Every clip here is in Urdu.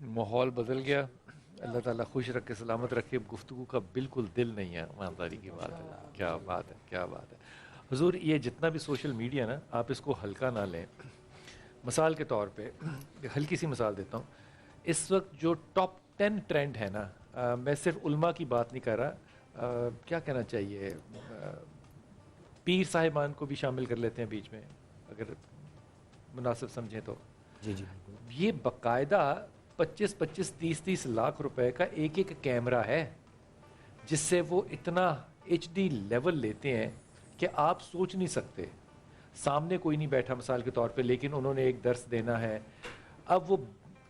ماحول بدل گیا. اللہ تعالیٰ خوش رکھے سلامت رکھے. گفتگو کا بالکل دل نہیں ہے, ایمانداری کی بات ہے. کیا بات ہے, کیا بات ہے حضور. یہ جتنا بھی سوشل میڈیا نا, آپ اس کو ہلکا نہ لیں. مثال کے طور پہ ہلکی سی مثال دیتا ہوں. اس وقت جو ٹاپ 10 ٹرینڈ ہے نا, میں صرف علماء کی بات نہیں کر رہا, کیا کہنا چاہیے, پیر صاحبان کو بھی شامل کر لیتے ہیں بیچ میں اگر مناسب سمجھیں تو. جی جی, یہ باقاعدہ 25-30 لاکھ روپے کا ایک ایک کیمرہ ہے, جس سے وہ اتنا HD لیول لیتے ہیں کہ آپ سوچ نہیں سکتے. سامنے کوئی نہیں بیٹھا مثال کے طور پہ, لیکن انہوں نے ایک درس دینا ہے. اب وہ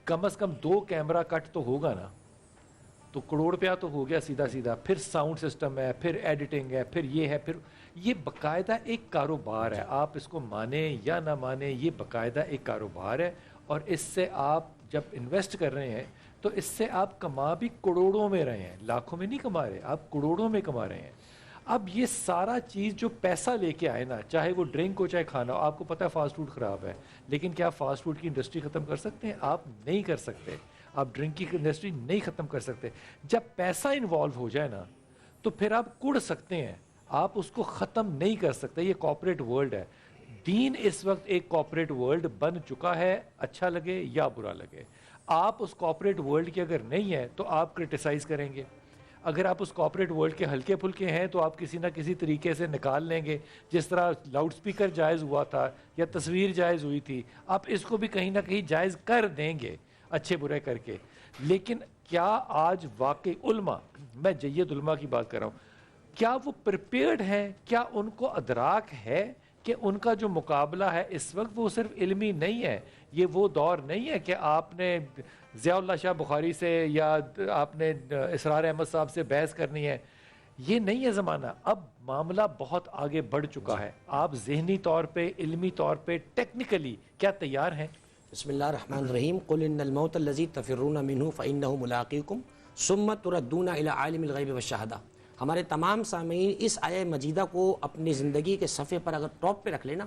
کم از کم 2 کیمرہ کٹ تو ہوگا نا, تو کروڑ روپیہ تو ہو گیا سیدھا سیدھا. پھر ساؤنڈ سسٹم ہے, پھر ایڈیٹنگ ہے, پھر یہ ہے, پھر یہ باقاعدہ ایک کاروبار ہے. آپ اس کو مانیں یا نہ مانیں, یہ باقاعدہ ایک کاروبار ہے. اور اس سے آپ جب انویسٹ کر رہے ہیں تو اس سے آپ کما بھی کروڑوں میں رہے ہیں, لاکھوں میں نہیں کما رہے, آپ کروڑوں میں کما رہے ہیں. اب یہ سارا چیز جو پیسہ لے کے آئے نا, چاہے وہ ڈرنک ہو چاہے کھانا ہو, آپ کو پتہ ہے فاسٹ فوڈ خراب ہے, لیکن کیا فاسٹ فوڈ کی انڈسٹری ختم کر سکتے ہیں؟ آپ نہیں کر سکتے. آپ ڈرنک کی انڈسٹری نہیں ختم کر سکتے. جب پیسہ انوالو ہو جائے نا, تو پھر آپ کڑ سکتے ہیں, آپ اس کو ختم نہیں کر سکتے. یہ کارپوریٹ ورلڈ ہے. دین اس وقت ایک کارپوریٹ ورلڈ بن چکا ہے, اچھا لگے یا برا لگے. آپ اس کارپوریٹ ورلڈ کے اگر نہیں ہیں تو آپ کرٹیسائز کریں گے. اگر آپ اس کارپوریٹ ورلڈ کے ہلکے پھلکے ہیں تو آپ کسی نہ کسی طریقے سے نکال لیں گے. جس طرح لاؤڈ سپیکر جائز ہوا تھا یا تصویر جائز ہوئی تھی, آپ اس کو بھی کہیں نہ کہیں جائز کر دیں گے, اچھے برے کر کے. لیکن کیا آج واقعی علماء, میں جید علماء کی بات کر رہا ہوں, کیا وہ پریپیئرڈ ہیں؟ کیا ان کو ادراک ہے کہ ان کا جو مقابلہ ہے اس وقت وہ صرف علمی نہیں ہے؟ یہ وہ دور نہیں ہے کہ آپ نے ضیاء اللہ شاہ بخاری سے یا آپ نے اسرار احمد صاحب سے بحث کرنی ہے. یہ نہیں ہے زمانہ. اب معاملہ بہت آگے بڑھ چکا ہے. آپ ذہنی طور پہ, علمی طور پہ, ٹیکنیکلی کیا تیار ہیں؟ بسم اللہ الرحمن الرحیم. قل ان الموت الذی تفرون منہ فانہ ملاقیکم ثم تردون الی عالم الغیب والشہادہ. ہمارے تمام سامعین اس آیہ مجیدہ کو اپنی زندگی کے صفحے پر اگر ٹاپ پہ رکھ لینا,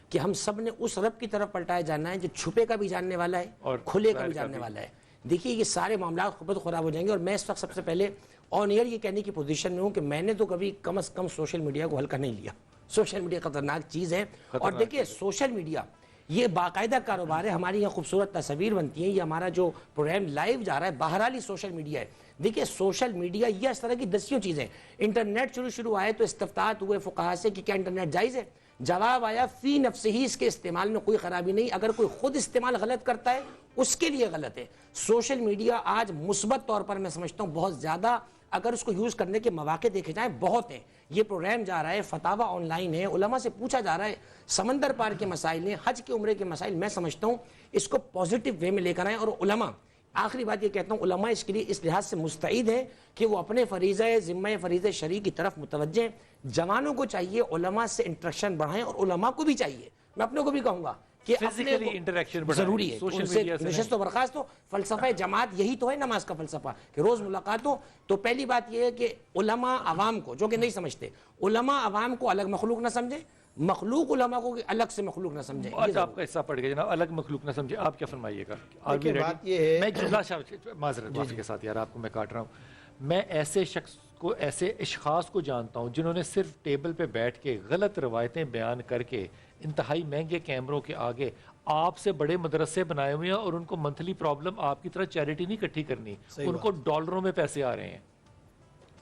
کہ ہم سب نے اس رب کی طرف پلٹائے جانا ہے جو چھپے کا بھی جاننے والا ہے اور کھلے کا بھی جاننے والا ہے. دیکھیے یہ سارے معاملات خود خراب ہو جائیں گے. اور میں اس وقت سب سے پہلے آن ایئر یہ کہنے کی پوزیشن میں ہوں کہ میں نے تو کبھی کم از کم سوشل میڈیا کو ہلکا نہیں لیا. سوشل میڈیا خطرناک چیز ہے. اور دیکھیے سوشل میڈیا یہ باقاعدہ کاروبار ہے. ہماری یہاں خوبصورت تصاویر بنتی ہیں, یہ ہمارا جو پروگرام لائیو جا رہا ہے بہرحال ہی سوشل میڈیا ہے. دیکھیے سوشل میڈیا یہ اس طرح کی دسیوں چیزیں. انٹرنیٹ شروع آئے تو استفتاءات ہوئے فقہاء سے کہ کیا انٹرنیٹ جائز ہے؟ جواب آیا فی نفس ہی اس کے استعمال میں کوئی خرابی نہیں. اگر کوئی خود استعمال غلط کرتا ہے اس کے لیے غلط ہے. سوشل میڈیا آج مثبت طور پر میں سمجھتا ہوں بہت زیادہ, اگر اس کو یوز کرنے کے مواقع دیکھے جائیں بہت ہیں. یہ پروگرام جا رہا ہے, فتاوی آن لائن ہے, علماء سے پوچھا جا رہا ہے, سمندر پار کے مسائل ہیں, حج کے عمرے کے مسائل. میں سمجھتا ہوں اس کو پازیٹیو وے میں لے کر آئیں. اور علماء, آخری بات یہ کہتا ہوں, علماء اس کے لیے اس لحاظ سے مستعد ہیں کہ وہ اپنے فریضہ ذمہ فریضہ شرعی کی طرف متوجہ ہیں. جوانوں کو چاہیے علماء سے انٹریکشن بڑھائیں, اور علماء کو بھی چاہیے, میں اپنے کو بھی کہوں گا کہ فزیکلی انٹریکشن ضروری ہے. ان سے نشست و برخاست ہو. فلسفہ جماعت یہی تو ہے نماز کا فلسفہ, کہ روز ملاقات ہو. تو پہلی بات یہ ہے کہ علماء عوام کو, جو کہ نہیں سمجھتے, علماء عوام کو الگ مخلوق نہ سمجھیں, مخلوق علماء کو الگ سے مخلوق نہ سمجھیں. آج آپ کا حصہ پڑ گیا جناب, الگ مخلوق نہ سمجھے. آپ کیا فرمائیے گا؟ بات یہ ہے, میں جملہ معذرت معافی کے ساتھ یار آپ کو میں کاٹ رہا ہوں. میں ایسے شخص کو, ایسے اشخاص کو جانتا ہوں جنہوں نے صرف ٹیبل پہ بیٹھ کے غلط روایتیں بیان کر کے انتہائی مہنگے کیمروں کے آگے آپ سے بڑے مدرسے بنائے ہوئے ہیں, اور ان کو منتھلی پرابلم آپ کی طرح چیریٹی نہیں اکٹھی کرنی, ان کو ڈالروں میں پیسے آ رہے ہیں.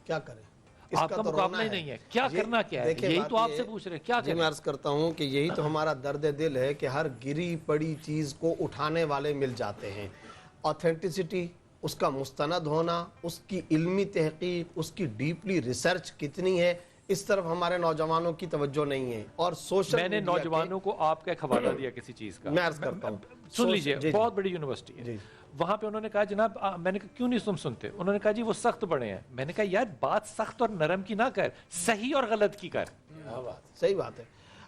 کیا کریں؟ آپ کا مقابلہ ہی نہیں ہے. کیا کرنا کیا ہے, یہی تو آپ سے پوچھ رہے ہیں. کیا میں عرض کرتا ہوں کہ یہی تو ہمارا درد دل ہے کہ ہر گری پڑی چیز کو اٹھانے والے مل جاتے ہیں. آتھینٹسٹی, اس کا مستند ہونا, اس کی علمی تحقیق, اس کی ڈیپلی ریسرچ کتنی ہے, اس طرف ہمارے نوجوانوں کی توجہ نہیں ہے. اور سوشل میں نے نوجوانوں کو آپ کا ایک حوالہ دیا کسی چیز کا, میں عرض کرتا ہوں, سن لیجئے, بہت بڑی یونیورسٹی ہے, وہاں پہ انہوں نے کہا جناب, میں نے کہا کیوں نہیں تم سنتے؟ انہوں نے کہا جی وہ سخت بڑے ہیں. میں نے کہا یار بات سخت اور نرم کی نہ کر, صحیح اور غلط کی کر. صحیح بات ہے.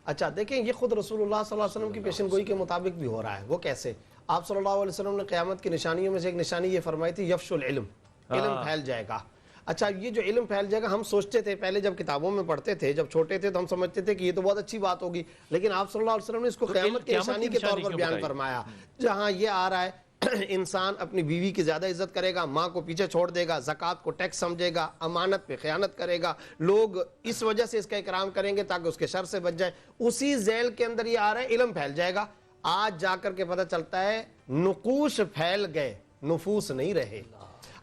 اچھا دیکھیں, یہ خود رسول اللہ صلی اللہ علیہ وسلم کی پیشن گوئی کے مطابق بھی ہو رہا ہے. وہ کیسے؟ آپ صلی اللہ علیہ وسلم نے قیامت کی نشانیوں میں سے ایک نشانی یہ فرمائی تھی, یفش العلم, علم پھیل جائے گا. اچھا یہ جو علم پھیل جائے گا, ہم سوچتے تھے پہلے جب کتابوں میں پڑھتے تھے, جب چھوٹے تھے تو ہم سمجھتے تھے کہ یہ تو بہت اچھی بات ہوگی, لیکن آپ صلی اللہ علیہ وسلم نے اس کو قیامت کی نشانی کے طور پر بیان فرمایا. جہاں یہ آ رہا ہے انسان اپنی بیوی کی زیادہ عزت کرے گا، ماں کو پیچھے چھوڑ دے گا، زکوٰۃ کو ٹیکس سمجھے گا، امانت پہ خیانت کرے گا، لوگ اس وجہ سے اس کا اکرام کریں گے تاکہ اس کے شر سے بچ جائے. اسی ذیل کے اندر یہ آ رہا ہے علم پھیل جائے گا. آج جا کر کے پتہ چلتا ہے نقوش پھیل گئے، نفوس نہیں رہے.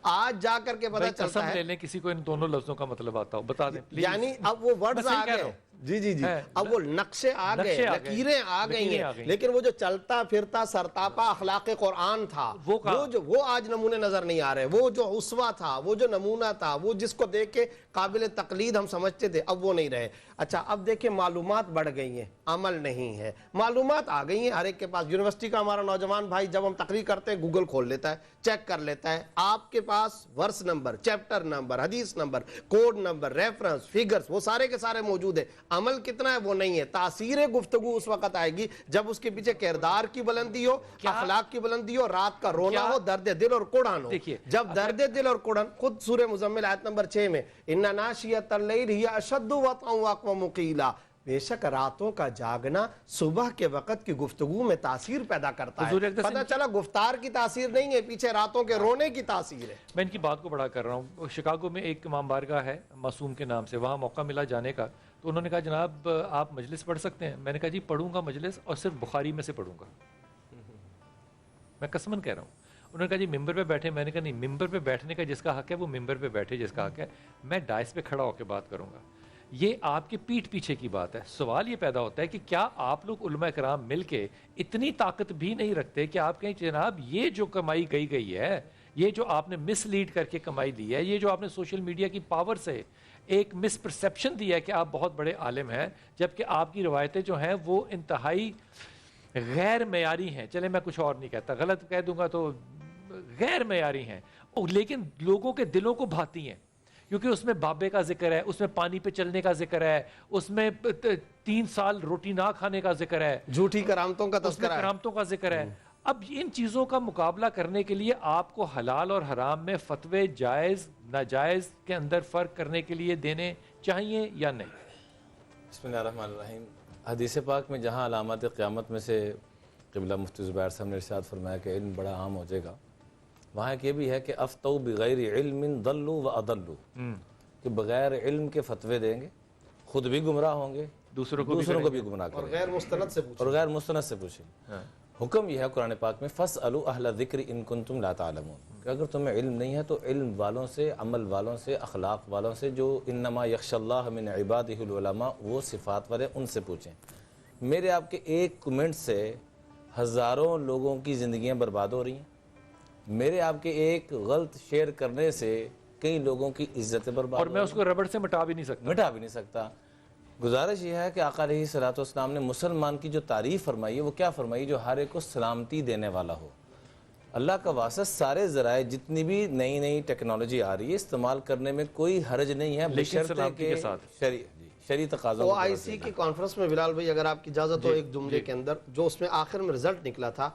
آج جا کر کے پتہ بھائی چلتا قسم ہے لے لیں کسی کو ان دونوں لفظوں کا مطلب آتا ہو بتا دیں پلیز. یعنی اب وہ ورڈز میں صحیح آ کہہ رہا گئے، ہوں. جی جی جی ہے. اب وہ نقشے آ گئے، نقشے آ گئے، لکیریں آ گئی لکیریں آ ہیں، گئی. لیکن وہ جو چلتا پھرتا سرتاپا اخلاق قرآن تھا وہ آج نمونے نظر نہیں آ رہے. وہ جو اسوہ تھا، وہ جو نمونہ تھا، وہ جس کو دیکھ کے قابل تقلید ہم سمجھتے تھے، اب وہ نہیں رہے. اچھا اب دیکھیں معلومات بڑھ گئی ہیں، عمل نہیں ہے. معلومات آ گئی ہیں ہر ایک کے پاس. یونیورسٹی کا ہمارا نوجوان بھائی جب ہم تقریر کرتے ہیں گوگل کھول لیتا ہے، چیک کر لیتا ہے. آپ کے پاس ورس نمبر، چیپٹر نمبر، حدیث نمبر، کوڈ نمبر، ریفرنس، فگرز، وہ سارے کے سارے موجود ہیں. عمل کتنا ہے وہ نہیں ہے. تاثیر گفتگو اس وقت آئے گی جب اس کے پیچھے کردار کی بلندی ہو، اخلاق کی بلندی ہو، رات کا رونا ہو، درد دل اور قرآن ہو. جب درد دل اور قرآن، خود سورہ مزمل آیت نمبر 6 میں اِنَّ نَاشِیَةَ اللَّیْلِ هِیَ أَشَدُّ وَطْئًا وَأَقْوَمُ قِیلًا، بے شک راتوں کا جاگنا صبح کے وقت کی گفتگو میں تاثیر پیدا کرتا ہے. پتہ چلا گفتار کی تاثیر نہیں ہے، پیچھے راتوں کے رونے کی تاثیر ہے. میں ان کی بات کو بڑا کر رہا ہوں. شکاگو میں ایک امام بارگاہ ہے معصوم کے نام سے، وہاں موقع ملا جانے کا تو انہوں نے کہا جناب آپ مجلس پڑھ سکتے ہیں؟ میں نے کہا جی پڑھوں گا مجلس، اور صرف بخاری میں سے پڑھوں گا. میں قسماً کہہ رہا ہوں. انہوں نے کہا جی ممبر پہ بیٹھے. میں نے کہا نہیں، ممبر پہ بیٹھنے کا جس کا حق ہے وہ ممبر پہ بیٹھے جس کا حق ہے. میں ڈائس پہ کھڑا ہو کے بات کروں گا. یہ آپ کے پیٹھ پیچھے کی بات ہے. سوال یہ پیدا ہوتا ہے کہ کیا آپ لوگ علماء کرام مل کے اتنی طاقت بھی نہیں رکھتے کہ آپ کہیں جناب یہ جو کمائی گئی ہے، یہ جو آپ نے مس لیڈ کر کے کمائی دی ہے، یہ جو آپ نے سوشل میڈیا کی پاور سے ایک مس پرسیپشن دیا ہے کہ آپ بہت بڑے عالم ہیں، جبکہ آپ کی روایتیں جو ہیں وہ انتہائی غیر معیاری ہیں. چلے میں کچھ اور نہیں کہتا، غلط کہہ دوں گا تو غیر معیاری ہیں، لیکن لوگوں کے دلوں کو بھاتی ہیں. کیونکہ اس میں بابے کا ذکر ہے، اس میں پانی پہ چلنے کا ذکر ہے، اس میں 3 سال روٹی نہ کھانے کا ذکر ہے، جھوٹی کرامتوں کا اس میں تذکرہ ہے. کرامتوں کا ذکر ہے. اب ان چیزوں کا مقابلہ کرنے کے لیے آپ کو حلال اور حرام میں فتوے جائز ناجائز کے اندر فرق کرنے کے لیے دینے چاہیے یا نہیں؟ بسم اللہ الرحمن الرحیم. حدیث پاک میں جہاں علامات قیامت میں سے قبلہ مفتی زبیر صاحب نے ارشاد فرمایا کہ علم بڑا عام ہو جائے گا، وہاں ایک یہ بھی ہے کہ افتوا بغیر علم ضلوا واضلوا، کہ بغیر علم کے فتوے دیں گے، خود بھی گمراہ ہوں گے، دوسروں کو بھی گمراہ کریں اور گے، غیر مستند سے پوچھیں. اور غیر مستند سے پوچھیں. حکم یہ ہے قرآن پاک میں فاسألوا اہل الذکر ان کنتم لا تعلمون، کہ اگر تمہیں علم نہیں ہے تو علم والوں سے، عمل والوں سے، اخلاق والوں سے، جو انما یخشی اللہ من عبادہ العلماء، وہ صفات والے، ان سے پوچھیں. میرے آپ کے ایک کمنٹ سے ہزاروں لوگوں کی زندگیاں برباد ہو رہی ہیں. میرے آپ کے ایک غلط شیئر کرنے سے کئی لوگوں کی عزتیں برباد، اور میں اس کو ربڑ سے مٹا بھی نہیں سکتا. گزارش یہ ہے کہ آقا علیہ الصلوۃ والسلام نے مسلمان کی جو تعریف فرمائی ہے وہ کیا فرمائی؟ جو ہر ایک کو سلامتی دینے والا ہو. اللہ کا واسطہ سارے ذرائع جتنی بھی نئی ٹیکنالوجی آ رہی ہے استعمال کرنے میں کوئی حرج نہیں ہے، لیکن سلامتی کے ساتھ شرعی تقاضوں. OIC کی کانفرنس میں بلال بھائی اگر آپ کی اجازت ہو ایک جملے کے اندر جو اس میں آخر میں رزلٹ نکلا تھا،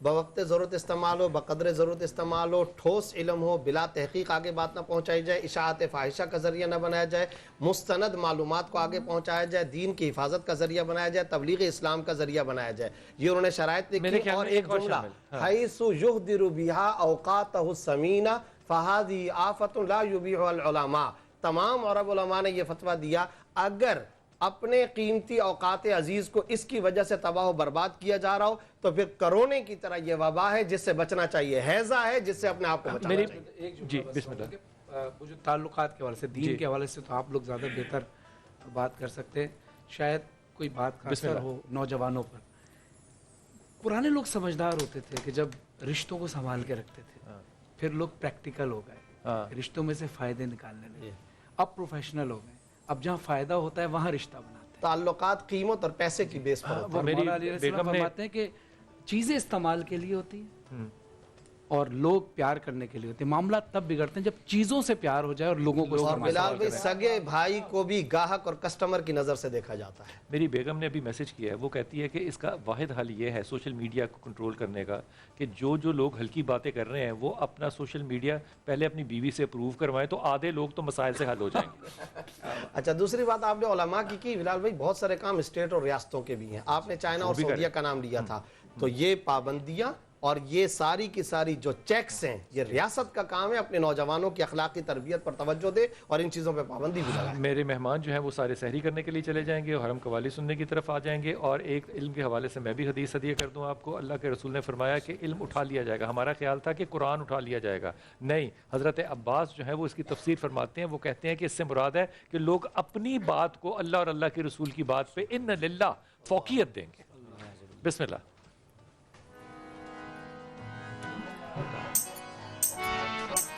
بوقت ضرورت استعمال ہو، بقدر ضرورت استعمال ہو، ٹھوس علم ہو، بلا تحقیق آگے بات نہ پہنچائی جائے، اشاعت فاحشہ کا ذریعہ نہ بنایا جائے، مستند معلومات کو آگے پہنچایا جائے، دین کی حفاظت کا ذریعہ بنایا جائے، تبلیغ اسلام کا ذریعہ بنایا جائے. یہ انہوں نے شرائط لکھی. اور ایک جملہ حیث یہدر بہا اوقاتہ الثمینہ فہذہ آفۃ لا یبیعها العلماء. تمام عرب علماء نے یہ فتویٰ دیا اگر اپنے قیمتی اوقات عزیز کو اس کی وجہ سے تباہ و برباد کیا جا رہا ہو تو پھر کرونے کی طرح یہ وبا ہے جس سے بچنا چاہیے، ہیضہ ہے جس سے اپنے آپ کو بچانا چاہیے. جی بسم اللہ. وہ جو تعلقات کے حوالے سے، دین کے حوالے سے تو آپ لوگ زیادہ بہتر بات کر سکتے ہیں. شاید کوئی بات کا اثر ہو نوجوانوں پر. پرانے لوگ سمجھدار ہوتے تھے کہ جب رشتوں کو سنبھال کے رکھتے تھے، پھر لوگ پریکٹیکل ہو گئے، رشتوں میں سے فائدے نکالنے لگے. اب پروفیشنل ہو گئے، اب جہاں فائدہ ہوتا ہے وہاں رشتہ بناتے ہیں. تعلقات قیمت اور پیسے کی بیس پر ہوتے ہیں. مولانا علی السلام فرماتے ہیں کہ چیزیں استعمال کے لیے ہوتی ہیں اور لوگ پیار کرنے کے لیے ہوتے ہیں. معاملات تب بگڑتے ہیں جب چیزوں سے پیار ہو جائے اور لوگوں کو. اور بلال بھائی سگے بھائی کو بھی گاہک اور کسٹمر کی نظر سے دیکھا جاتا ہے. میری بیگم نے ابھی میسج کیا ہے، وہ کہتی ہے کہ اس کا واحد حل یہ ہے سوشل میڈیا کو کنٹرول کرنے کا کہ جو لوگ ہلکی باتیں کر رہے ہیں وہ اپنا سوشل میڈیا پہلے اپنی بیوی سے اپروو کروائیں تو آدھے لوگ تو مسائل سے حل ہو جائیں گے. اچھا دوسری بات آپ نے علماء کی بلال بھائی بہت سارے کام اسٹیٹ اور ریاستوں کے بھی ہیں. آپ نے چائنا اور سعودیہ کا نام لیا تھا، تو یہ پابندیاں اور یہ ساری کی ساری جو چیکس ہیں یہ ریاست کا کام ہے، اپنے نوجوانوں کی اخلاقی تربیت پر توجہ دے اور ان چیزوں پہ پابندی بھی لگائے. میرے مہمان جو ہیں وہ سارے سحری کرنے کے لیے چلے جائیں گے اور حرم قوالی سننے کی طرف آ جائیں گے. اور ایک علم کے حوالے سے میں بھی حدیث ہدیہ کر دوں آپ کو. اللہ کے رسول نے فرمایا کہ علم اٹھا لیا جائے گا. ہمارا خیال تھا کہ قرآن اٹھا لیا جائے گا، نہیں. حضرت عباس جو ہے وہ اس کی تفسیر فرماتے ہیں، وہ کہتے ہیں کہ اس سے مراد ہے کہ لوگ اپنی بات کو اللہ اور اللہ کے رسول کی بات پہ ان للہ فوقیت دیں گے. بسم اللہ.